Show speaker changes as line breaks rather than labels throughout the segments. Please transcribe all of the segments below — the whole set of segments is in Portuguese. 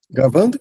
Gravando?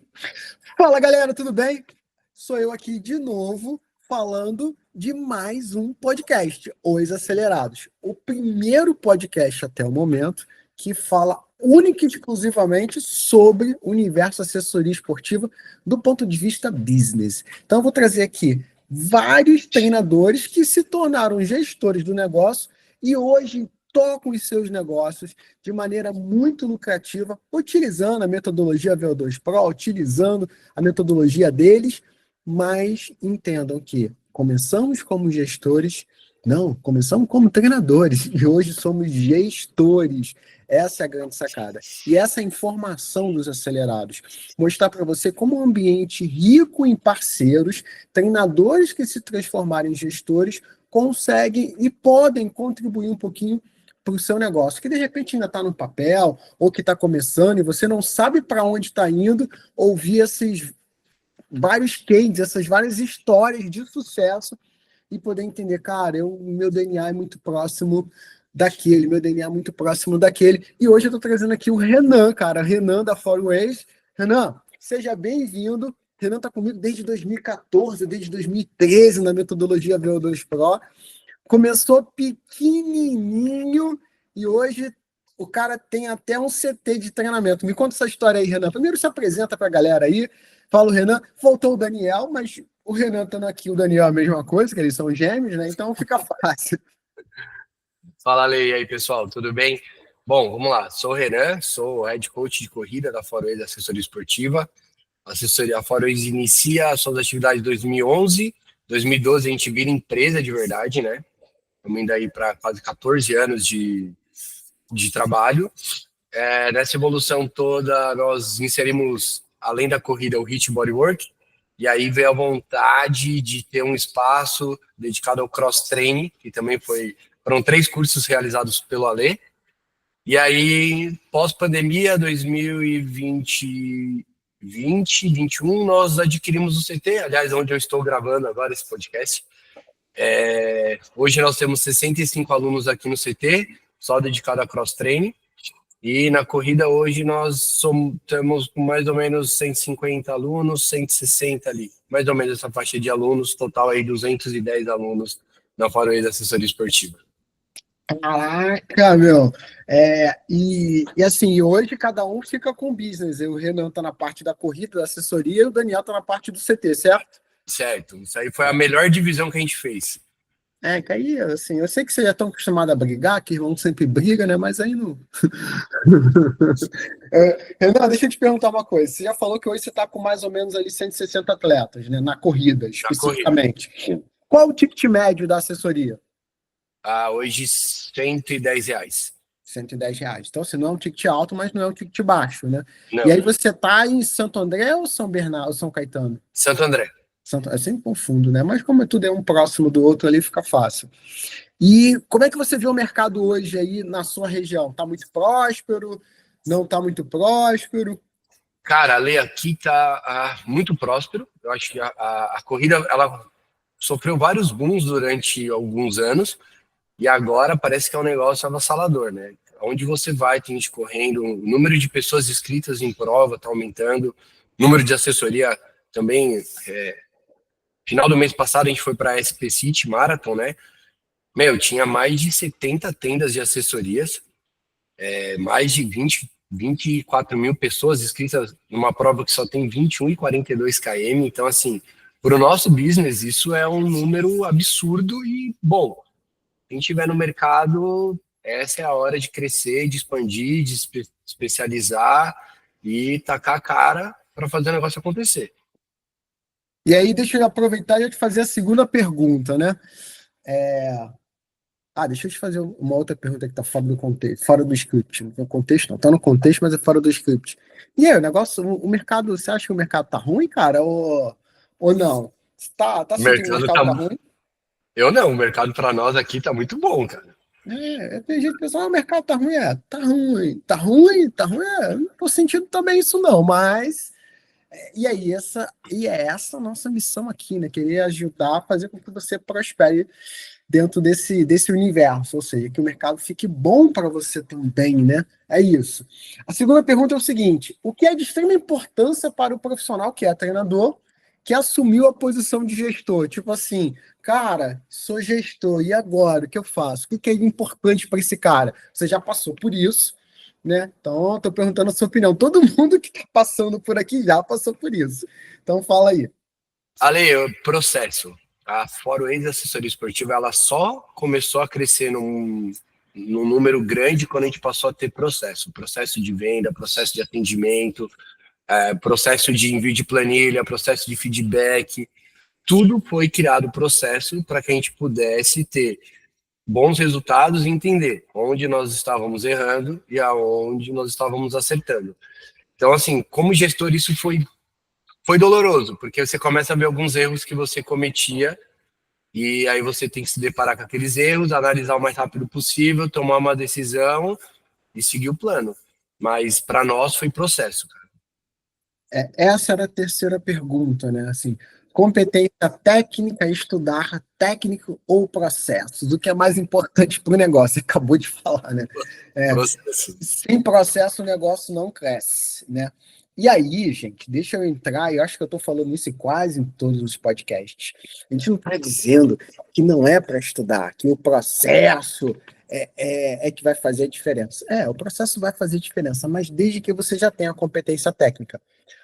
Fala galera, tudo bem? Sou eu aqui de novo falando de mais um podcast, Os Acelerados. O primeiro podcast até o momento que fala única e exclusivamente sobre o universo assessoria esportiva do ponto de vista business. Então eu vou trazer aqui vários treinadores que se tornaram gestores do negócio e hoje tocam os seus negócios de maneira muito lucrativa, utilizando a metodologia VO2 Pro, utilizando a metodologia deles, mas entendam que começamos como gestores, não, começamos como treinadores e hoje somos gestores. Essa é a grande sacada. E essa é a informação dos acelerados. Mostrar para você como um ambiente rico em parceiros, treinadores que se transformarem em gestores, conseguem e podem contribuir um pouquinho para o seu negócio, que de repente ainda está no papel, ou que está começando, e você não sabe para onde está indo, ouvir esses vários cases, essas várias histórias de sucesso, e poder entender, cara, meu DNA é muito próximo daquele, meu DNA é muito próximo daquele. E hoje eu estou trazendo aqui o Renan, cara, Renan da Forways. Renan, seja bem-vindo. Renan está comigo desde 2014, desde 2013 na metodologia VO2 Pro. Começou pequenininho e hoje o cara tem até um CT de treinamento. Me conta essa história aí, Renan. Primeiro se apresenta para a galera aí. Fala o Renan. Voltou o Daniel, mas o Renan estando aqui, o Daniel é a mesma coisa, que eles são gêmeos, né? Então fica fácil.
Fala, Lei, e aí, pessoal, tudo bem? Bom, vamos lá. Sou o Renan, sou head coach de corrida da Forways Assessoria Esportiva. A Forways inicia suas atividades em 2011. 2012 a gente vira empresa de verdade, né? Estamos indo aí para quase 14 anos de trabalho. Nessa evolução toda, nós inserimos, além da corrida, o HIIT Bodywork. E aí veio a vontade de ter um espaço dedicado ao cross-training, que também foram 3 cursos realizados pelo Alê. E aí, pós-pandemia, 2020, 2021, nós adquirimos o CT, aliás, onde eu estou gravando agora esse podcast. Hoje nós temos 65 alunos aqui no CT, só dedicado a cross-training. E na corrida hoje nós temos mais ou menos 150 alunos, 160 ali. Mais ou menos essa faixa de alunos, total aí 210 alunos na Forways Assessoria Esportiva.
Caraca, meu. E assim, hoje cada um fica com o business. O Renan tá na parte da corrida, da assessoria, e o Daniel tá na parte do CT, certo?
Certo. Isso aí foi a melhor divisão que a gente fez.
Que aí, assim, eu sei que vocês já estão acostumados a brigar, que irmão sempre briga, né? Mas aí não. Renan, deixa eu te perguntar uma coisa. Você já falou que hoje você está com mais ou menos ali 160 atletas, né? Na corrida,
Na corrida.
especificamente. Qual o ticket médio da assessoria?
Hoje, R$110.
R$ 110. Então, assim, não é um ticket alto, mas não é um ticket baixo, né?
Não.
E aí você está em Santo André ou São Bernardo, ou São Caetano?
Santo André.
Eu sempre confundo, né? Mas como tudo é um próximo do outro ali, fica fácil. E como é que você vê o mercado hoje aí na sua região? Está muito próspero? Não está muito próspero?
Cara, a lei aqui está muito próspero. Eu acho que a corrida ela sofreu vários booms durante alguns anos e agora parece que é um negócio avassalador, né? Onde você vai, tem gente correndo, o número de pessoas inscritas em prova está aumentando, o número de assessoria também. Final do mês passado a gente foi para a SP City Marathon, né? Meu, tinha mais de 70 tendas de assessorias, mais de 24 mil pessoas inscritas numa prova que só tem 21 e 42 km. Então, assim, para o nosso business, isso é um número absurdo e, bom, quem estiver no mercado, essa é a hora de crescer, de expandir, de especializar e tacar a cara para fazer o negócio acontecer.
E aí, deixa eu aproveitar e te fazer a segunda pergunta, né? Deixa eu te fazer uma outra pergunta que está fora do contexto, fora do script. No contexto não, está no contexto, mas é fora do script. E aí, o negócio, o mercado, você acha que o mercado tá ruim, cara? Ou não? Tá
O
sentindo que o
mercado tá.
mercado tá ruim?
Eu não, o mercado para nós aqui tá muito bom, cara.
Tem gente que pensa, o mercado tá ruim, tá ruim, tá ruim, tá ruim. Não tô sentindo também isso, não, mas. E aí, é essa a nossa missão aqui, né? Querer ajudar a fazer com que você prospere dentro desse universo, ou seja, que o mercado fique bom para você também, né? É isso. A segunda pergunta é o seguinte: o que é de extrema importância para o profissional que é treinador, que assumiu a posição de gestor? Tipo assim, cara, sou gestor, e agora? O que eu faço? O que é importante para esse cara? Você já passou por isso, né? Então, estou perguntando a sua opinião. Todo mundo que está passando por aqui já passou por isso. Então, fala aí.
Ale, processo. A Foro Ex-Assessoria Esportiva, ela só começou a crescer num número grande quando a gente passou a ter processo de venda, processo de atendimento, processo de envio de planilha, processo de feedback, tudo foi criado processo para que a gente pudesse ter bons resultados e entender onde nós estávamos errando e aonde nós estávamos acertando. Então, assim, como gestor, isso foi doloroso, porque você começa a ver alguns erros que você cometia e aí você tem que se deparar com aqueles erros, analisar o mais rápido possível, tomar uma decisão e seguir o plano. Mas para nós foi processo, cara.
Essa era a terceira pergunta, né? Assim, competência técnica, estudar técnico ou processos? O que é mais importante para o negócio? Você acabou de falar, né?
Processo.
Sem processo o negócio não cresce, né? E aí, gente, deixa eu entrar, eu acho que eu estou falando isso quase em todos os podcasts. A gente não está dizendo que não é para estudar, que o processo é que vai fazer a diferença. O processo vai fazer diferença, mas desde que você já tenha a competência técnica.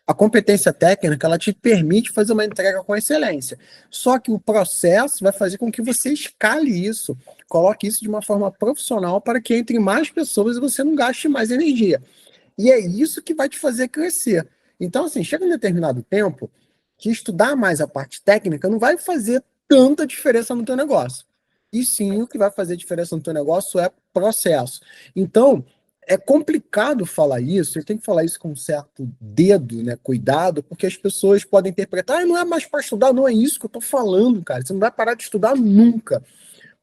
A competência técnica, ela te permite fazer uma entrega com excelência. Só que o processo vai fazer com que você escale isso, coloque isso de uma forma profissional para que entre mais pessoas e você não gaste mais energia. E é isso que vai te fazer crescer. Então, assim, chega um determinado tempo que estudar mais a parte técnica não vai fazer tanta diferença no teu negócio. E sim, o que vai fazer diferença no teu negócio é processo. Então, é complicado falar isso, eu tenho que falar isso com um certo dedo, né, cuidado, porque as pessoas podem interpretar, não é mais para estudar, não é isso que eu estou falando, cara. Você não vai parar de estudar nunca.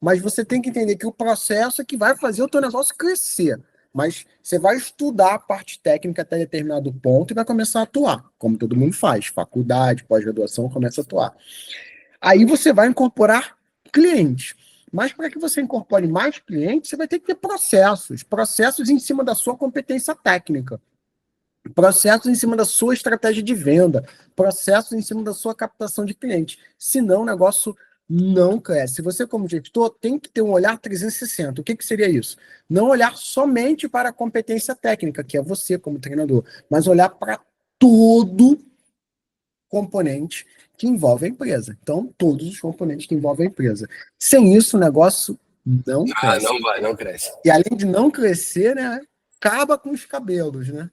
Mas você tem que entender que o processo é que vai fazer o teu negócio crescer. Mas você vai estudar a parte técnica até determinado ponto e vai começar a atuar, como todo mundo faz. Faculdade, pós-graduação, começa a atuar. Aí você vai incorporar clientes. Mas para que você incorpore mais clientes, você vai ter que ter processos em cima da sua competência técnica, processos em cima da sua estratégia de venda, processos em cima da sua captação de clientes. Senão o negócio não cresce. Você, como gestor, tem que ter um olhar 360. O que seria isso? Não olhar somente para a competência técnica, que é você como treinador, mas olhar para todo componente que envolve a empresa. Então, todos os componentes que envolvem a empresa. Sem isso, o negócio não cresce.
Não cresce.
E além de não crescer, né, acaba com os cabelos, né?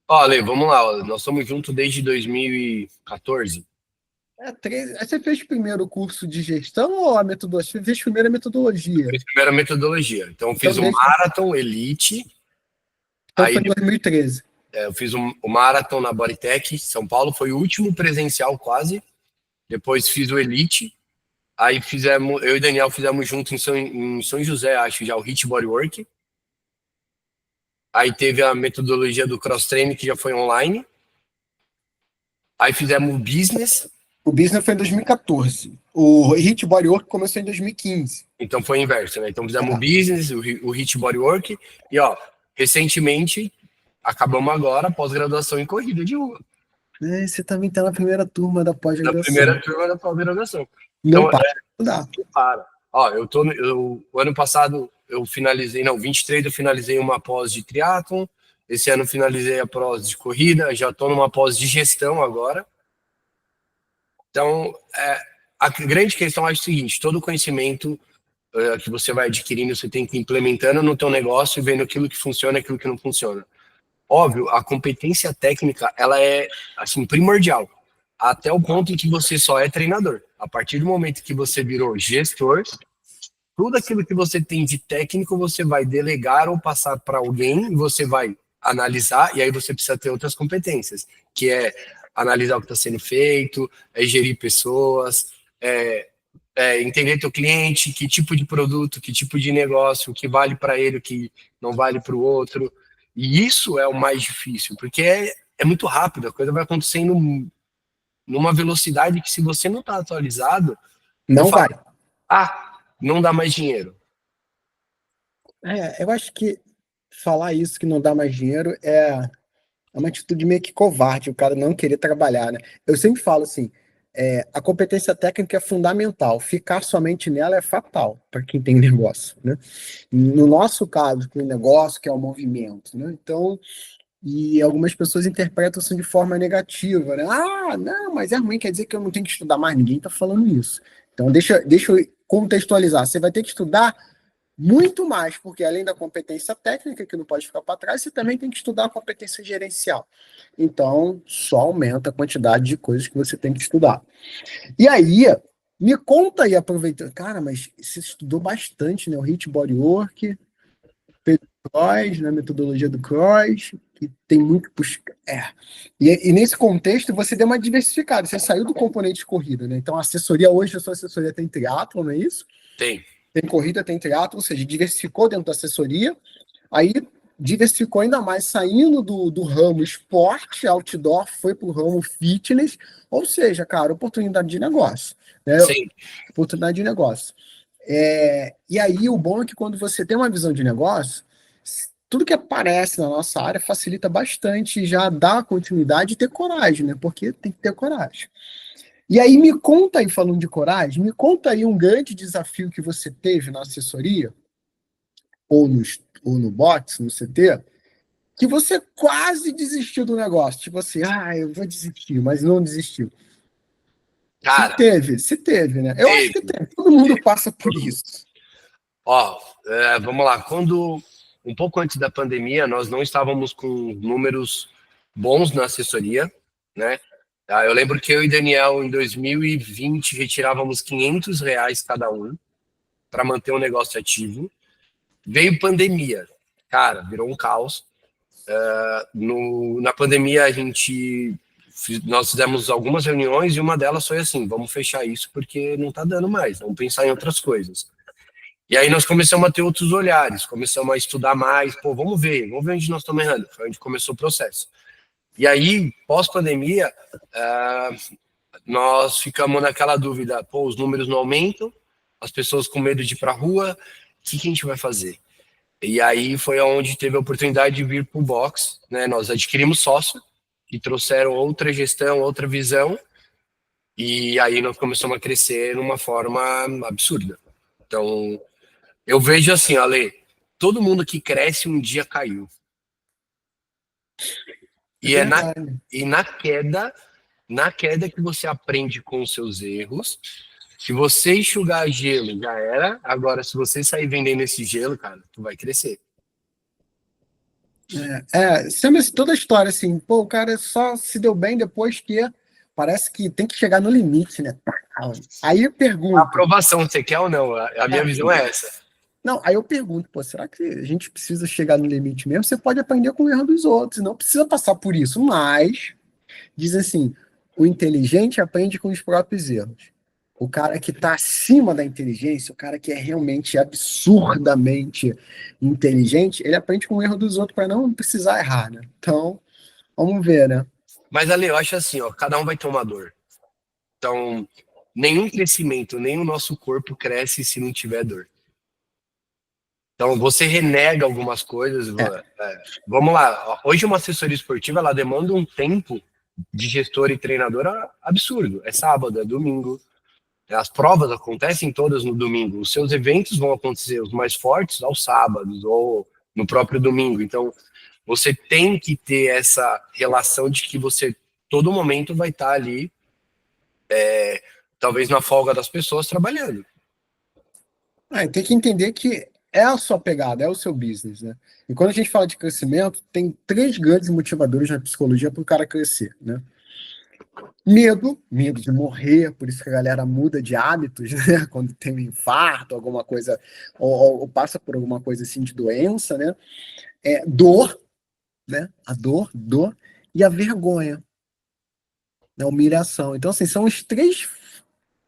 Olha, vamos lá, nós estamos juntos desde 2014.
Você fez primeiro o curso de gestão ou a metodologia? Você fez primeiro a metodologia?
Fiz primeiro a metodologia. Então, fiz o Marathon Elite.
Então foi em 2013.
Eu fiz o Marathon na Bodytech, São Paulo. Foi o último presencial, quase. Depois fiz o Elite. Aí eu e o Daniel fizemos junto em São José, acho, já o Hit Bodywork. Aí teve a metodologia do Cross Training, que já foi online. Aí fizemos o Business.
O Business foi em 2014. O Hit Bodywork começou em 2015.
Então foi inverso, né? Então fizemos o Business, o Hit Bodywork. E, ó, recentemente, acabamos agora pós-graduação em corrida de rua.
Você também está na primeira turma da pós-graduação.
Na primeira turma da pós-graduação.
Não
então,
para. Não dá.
Para. Ó, o ano passado eu finalizei, 23 eu finalizei uma pós de triatlon. Esse ano finalizei a pós de corrida, já estou numa pós de gestão agora. Então, a grande questão é o seguinte: todo conhecimento que você vai adquirindo, você tem que ir implementando no teu negócio e vendo aquilo que funciona e aquilo que não funciona. Óbvio, a competência técnica, ela é, assim, primordial, até o ponto em que você só é treinador. A partir do momento que você virou gestor, tudo aquilo que você tem de técnico, você vai delegar ou passar para alguém, e você vai analisar, e aí você precisa ter outras competências, que é analisar o que está sendo feito, gerir pessoas, entender teu cliente, que tipo de produto, que tipo de negócio, o que vale para ele, o que não vale para o outro. E isso é o mais difícil, porque é muito rápido, a coisa vai acontecendo numa velocidade que, se você não está atualizado,
não vai.
Não dá mais dinheiro.
Eu acho que falar isso que não dá mais dinheiro é uma atitude meio que covarde, o cara não querer trabalhar, né? Eu sempre falo assim, a competência técnica é fundamental, ficar somente nela é fatal para quem tem negócio, né? No nosso caso, com o negócio, que é o movimento, né? Então, e algumas pessoas interpretam isso de forma negativa, né? Ah, não, mas é ruim, quer dizer que eu não tenho que estudar mais. Ninguém está falando isso. Então, deixa eu contextualizar. Você vai ter que estudar muito mais, porque além da competência técnica, que não pode ficar para trás, você também tem que estudar a competência gerencial. Então, só aumenta a quantidade de coisas que você tem que estudar. E aí, me conta aí, aproveitando. Cara, mas você estudou bastante, né? O Hit Bodywork, Cross, né, metodologia do Cross, que tem muito. E nesse contexto, você deu uma diversificada, você saiu do componente de corrida, né? Então, a assessoria hoje, a sua assessoria tem triatlo, não é isso?
Tem.
Tem corrida, tem triatlo, ou seja, diversificou dentro da assessoria, aí diversificou ainda mais, saindo do ramo esporte, outdoor, foi para o ramo fitness, ou seja, cara, oportunidade de negócio, né?
Sim.
Oportunidade de negócio. E aí, o bom é que quando você tem uma visão de negócio, tudo que aparece na nossa área facilita bastante, já dá continuidade e ter coragem, né? Porque tem que ter coragem. E aí, me conta aí, falando de coragem, me conta aí um grande desafio que você teve na assessoria, ou no box, no CT, que você quase desistiu do negócio. Tipo assim, eu vou desistir, mas não desistiu.
Cara,
Se teve, né? Eu acho que
teve.
tem. Todo mundo passa por isso.
Ó, vamos lá. Um pouco antes da pandemia, nós não estávamos com números bons na assessoria, né? Eu lembro que eu e Daniel, em 2020, retirávamos R$ 500 cada um para manter o negócio ativo. Veio pandemia. Cara, virou um caos. Na pandemia, nós fizemos algumas reuniões e uma delas foi assim: vamos fechar isso porque não está dando mais, vamos pensar em outras coisas. E aí nós começamos a ter outros olhares, começamos a estudar mais, vamos ver onde nós estamos errando. Foi onde começou o processo. E aí, pós-pandemia, nós ficamos naquela dúvida, os números não aumentam, as pessoas com medo de ir para a rua, o que a gente vai fazer? E aí foi onde teve a oportunidade de vir para o box, né? Nós adquirimos sócio, que trouxeram outra gestão, outra visão, e aí nós começamos a crescer de uma forma absurda. Então, eu vejo assim, Ale, todo mundo que cresce um dia caiu. E na queda que você aprende com os seus erros. Se você enxugar gelo, já era. Agora, se você sair vendendo esse gelo, cara, tu vai crescer.
Sempre toda a história assim, o cara só se deu bem depois que parece que tem que chegar no limite, né? Aí eu
A
pergunto.
aprovação, você quer ou não? A minha visão é essa.
Não, aí eu pergunto, será que a gente precisa chegar no limite mesmo? Você pode aprender com o erro dos outros, não precisa passar por isso, mas diz assim, o inteligente aprende com os próprios erros. O cara que está acima da inteligência, o cara que é realmente absurdamente inteligente, ele aprende com o erro dos outros para não precisar errar, né? Então, vamos ver, né?
Mas, Ale, eu acho assim, cada um vai ter uma dor. Então, nenhum crescimento, nem o nosso corpo cresce se não tiver dor. Então, você renega algumas coisas. Vamos lá. Hoje, uma assessoria esportiva, ela demanda um tempo de gestor e treinador absurdo. É sábado, é domingo. As provas acontecem todas no domingo. Os seus eventos vão acontecer, os mais fortes, aos sábados ou no próprio domingo. Então, você tem que ter essa relação de que você, todo momento, vai estar ali, talvez na folga das pessoas, trabalhando.
Tem que entender que é a sua pegada, é o seu business, né? E quando a gente fala de crescimento, tem 3 grandes motivadores na psicologia para o cara crescer, né? Medo de morrer, por isso que a galera muda de hábitos, né? Quando tem um infarto, alguma coisa, ou passa por alguma coisa assim de doença, né? Dor, né? A dor, e a vergonha, a humilhação. Então, assim, são os 3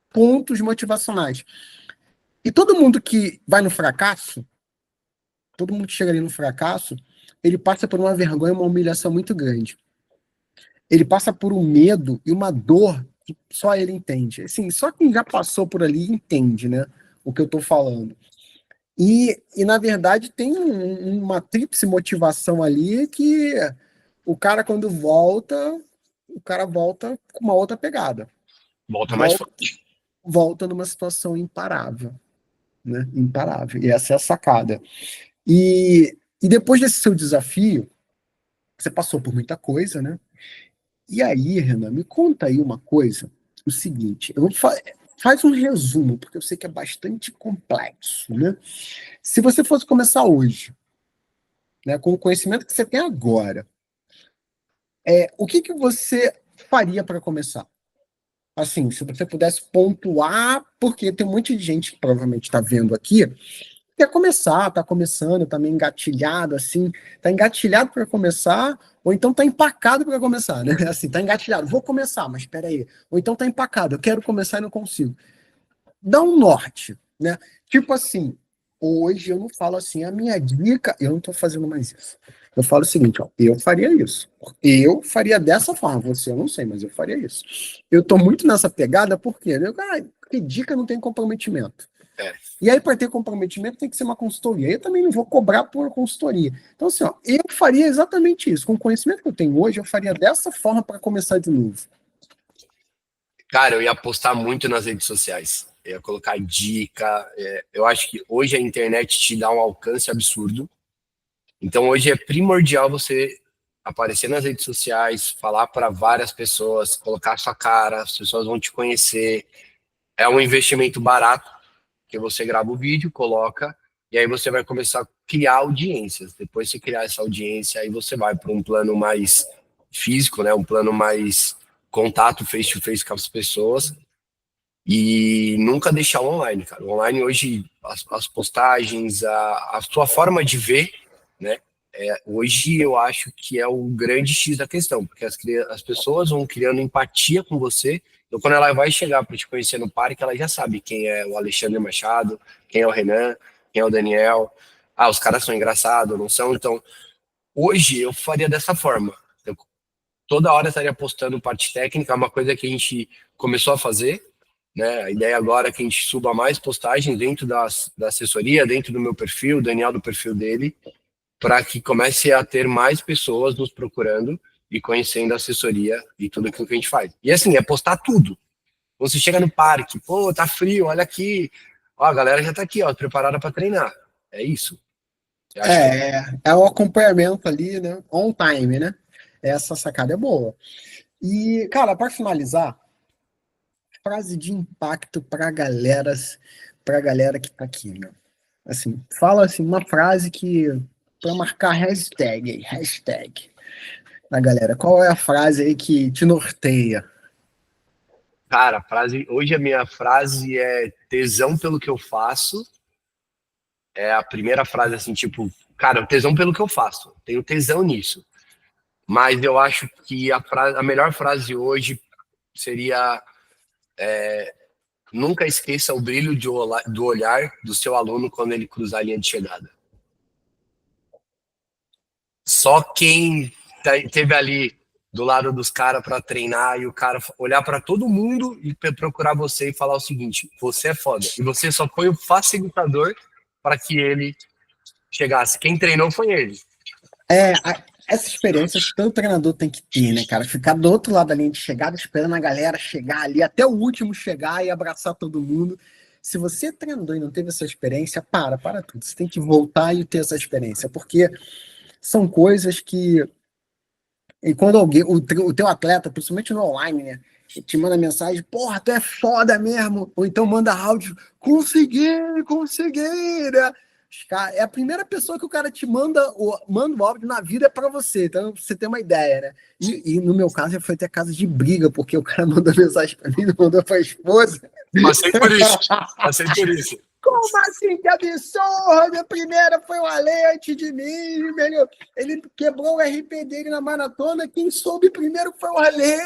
pontos motivacionais. E todo mundo que vai no fracasso, todo mundo que chega ali no fracasso, ele passa por uma vergonha, uma humilhação muito grande. Ele passa por um medo e uma dor que só ele entende. Assim, só quem já passou por ali entende, né? O que eu tô falando. E na verdade, tem uma tríplice motivação ali que o cara, quando volta, o cara volta com uma outra pegada.
Volta mais
Volta,
forte.
volta numa situação imparável, né? Imparável. E essa é a sacada. E depois desse seu desafio, você passou por muita coisa, né? E aí, Renan, me conta aí uma coisa, o seguinte, faz um resumo, porque eu sei que é bastante complexo, né? Se você fosse começar hoje, né, com o conhecimento que você tem agora, o que que você faria para começar? Assim, se você pudesse pontuar, porque tem um monte de gente que provavelmente está vendo aqui, quer começar, está começando, está meio engatilhado, assim, está engatilhado para começar, ou então está empacado para começar, né? Assim, está engatilhado, vou começar, mas espera aí. Ou então está empacado, eu quero começar e não consigo. Dá um norte, né? Tipo assim, hoje eu não falo assim, a minha dica, eu não estou fazendo mais isso. Eu falo o seguinte, ó, eu faria isso. Eu faria dessa forma, você eu não sei, mas eu faria isso. Eu estou muito nessa pegada porque, né? Que dica não tem comprometimento.
É.
E aí, para ter comprometimento, tem que ser uma consultoria. Eu também não vou cobrar por consultoria. Então, assim, ó, eu faria exatamente isso. Com o conhecimento que eu tenho hoje, eu faria dessa forma para começar de novo.
Cara, eu ia postar muito nas redes sociais. Eu ia colocar dica. Eu acho que hoje a internet te dá um alcance absurdo. Então hoje é primordial você aparecer nas redes sociais, falar para várias pessoas, colocar sua cara, as pessoas vão te conhecer. É um investimento barato, que você grava o vídeo, coloca, e aí você vai começar a criar audiências. Depois de criar essa audiência, aí você vai para um plano mais físico, né? Um plano mais contato face to face com as pessoas e nunca deixar o online, cara. O online hoje, as postagens, a sua forma de ver, né? Hoje eu acho que é o grande X da questão, porque as pessoas vão criando empatia com você. Então, quando ela vai chegar para te conhecer no parque, ela já sabe quem é o Alexandre Machado, quem é o Renan, quem é o Daniel. Ah, os caras são engraçados, não são? Então, hoje eu faria dessa forma. Eu, toda hora estaria postando parte técnica, uma coisa que a gente começou a fazer, né? A ideia agora é que a gente suba mais postagens dentro da assessoria, dentro do meu perfil, o Daniel do perfil dele, para que comece a ter mais pessoas nos procurando e conhecendo a assessoria e tudo aquilo que a gente faz. E assim, é postar tudo. Você chega no parque, pô, tá frio, olha aqui. Ó, a galera já tá aqui, ó, preparada para treinar. É isso. Eu acho que
É o acompanhamento ali, né? On time, né? Essa sacada é boa. E, cara, para finalizar, frase de impacto para galera que tá aqui, né? Assim, fala assim uma frase que para marcar hashtag na galera. Qual é a frase aí que te norteia?
cara, a frase, hoje a minha frase é tesão pelo que eu faço. É a primeira frase assim, tipo, cara, tesão pelo que eu faço. Tenho tesão nisso. Mas eu acho que a melhor frase hoje seria nunca esqueça o brilho do olhar do seu aluno quando ele cruzar a linha de chegada. Só quem teve ali do lado dos caras para treinar e o cara olhar para todo mundo e procurar você e falar o seguinte: você é foda. E você só foi o facilitador para que ele chegasse. Quem treinou foi ele.
Essa experiência que todo treinador tem que ter, né, cara? Ficar do outro lado da linha de chegada, esperando a galera chegar ali, até o último chegar e abraçar todo mundo. Se você é treinador e não teve essa experiência, para tudo. Você tem que voltar e ter essa experiência, porque são coisas que. E quando alguém, o teu atleta, principalmente no online, né? Te manda mensagem, porra, tu é foda mesmo. Ou então manda áudio, consegui, né? É a primeira pessoa que o cara te manda o áudio na vida é pra você, então pra você ter uma ideia, né? E no meu caso já foi até caso de briga, porque o cara mandou mensagem pra mim, não mandou pra esposa.
Passei por isso. Passei por isso.
Como assim? Que absurdo! A primeira foi o Ale antes de mim, velho. Ele quebrou o RP dele na maratona. Quem soube primeiro foi o Ale.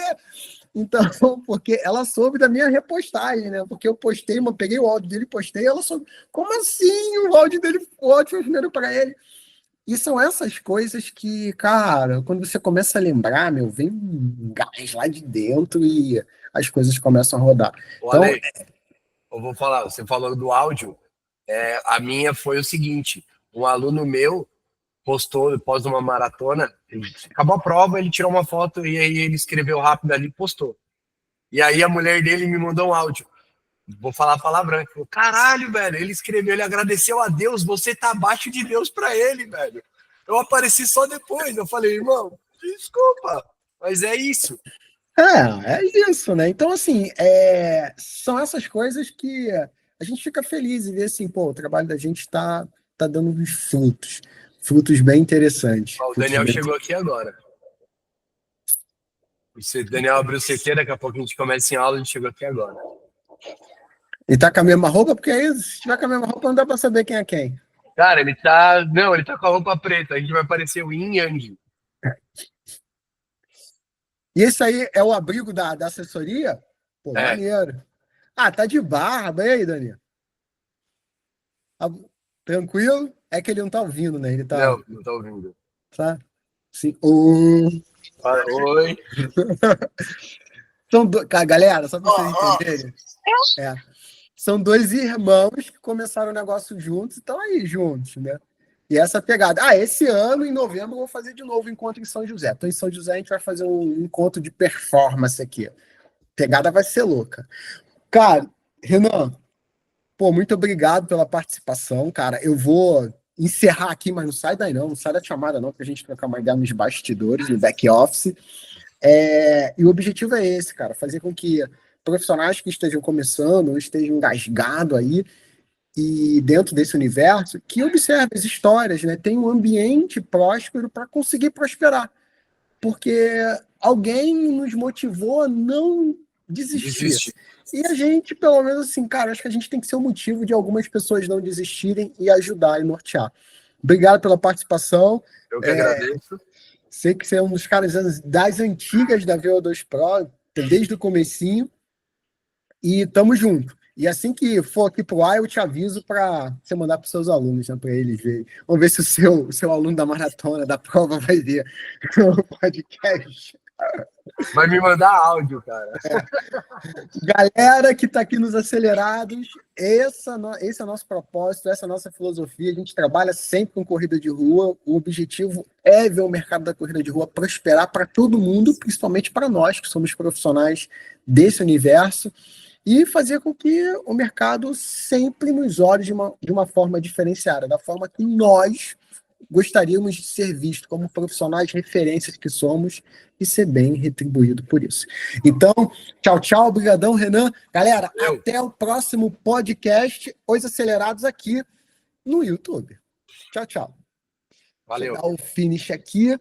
Então, porque ela soube da minha repostagem, né? Porque eu postei, peguei o áudio dele e postei, ela soube. Como assim? O áudio foi primeiro para ele. E são essas coisas que, cara, quando você começa a lembrar, meu, vem um gás lá de dentro e as coisas começam a rodar.
O
Então,
Ale, eu vou falar, você falou do áudio. A minha foi o seguinte: um aluno meu postou, após uma maratona, acabou a prova, ele tirou uma foto e aí ele escreveu rápido ali e postou. E aí a mulher dele me mandou um áudio. Vou falar palavrão. Ele falou, caralho, velho, ele escreveu, ele agradeceu a Deus, você tá abaixo de Deus pra ele, velho. Eu apareci só depois. Eu falei, irmão, desculpa, mas é isso.
É isso, né? Então, assim, são essas coisas que a gente fica feliz em ver assim, pô, o trabalho da gente tá dando uns frutos bem interessantes.
Ó, o Daniel chegou aqui agora. O Daniel abriu o CT, daqui a pouco a gente começa em aula, ele chegou aqui agora.
E tá com a mesma roupa? Porque aí, se tiver com a mesma roupa, não dá pra saber quem é quem.
Cara, ele tá. Não, ele tá com a roupa preta. A gente vai parecer o Yin Yang.
E esse aí é o abrigo da assessoria? Pô,
É.
maneiro. Ah, tá de barba. E aí, Daniel? Tranquilo? É que ele não tá ouvindo, né? Ele tá.
Não tá ouvindo.
Tá? Sim.
Fala, oi.
Galera, só pra vocês entenderem. São dois irmãos que começaram o negócio juntos e estão aí juntos, né? E essa pegada. Esse ano, em novembro, eu vou fazer de novo o encontro em São José. Então, em São José, a gente vai fazer um encontro de performance aqui. A pegada vai ser louca. Cara, Renan, pô, muito obrigado pela participação, cara. Eu vou encerrar aqui, mas não sai daí não sai da chamada não, pra gente trocar uma ideia nos bastidores, no back office. E o objetivo é esse, cara, fazer com que profissionais que estejam começando ou estejam engasgados aí e dentro desse universo, que observem as histórias, né? Tem um ambiente próspero para conseguir prosperar. Porque alguém nos motivou a não desistir. E a gente, pelo menos assim, cara, acho que a gente tem que ser o motivo de algumas pessoas não desistirem e ajudar e nortear. Obrigado pela participação.
Eu que agradeço.
Sei que você é um dos caras das antigas da VO2 Pro, desde o comecinho. E tamo junto. E assim que for aqui pro ar, eu te aviso para você mandar para os seus alunos, né, para eles verem. Vamos ver se o seu aluno da maratona, da prova, vai ver o podcast.
Vai me mandar áudio, cara.
Galera que está aqui nos acelerados, esse é o nosso propósito, essa é a nossa filosofia. A gente trabalha sempre com corrida de rua. O objetivo é ver o mercado da corrida de rua prosperar para todo mundo, principalmente para nós, que somos profissionais desse universo, e fazer com que o mercado sempre nos olhe de uma forma diferenciada, da forma que nós gostaríamos de ser vistos como profissionais de referências que somos e ser bem retribuído por isso. Então, tchau, obrigadão, Renan. Galera, até o próximo podcast, Os Acelerados, aqui no YouTube. Tchau.
Valeu.
Vou dar o finish aqui.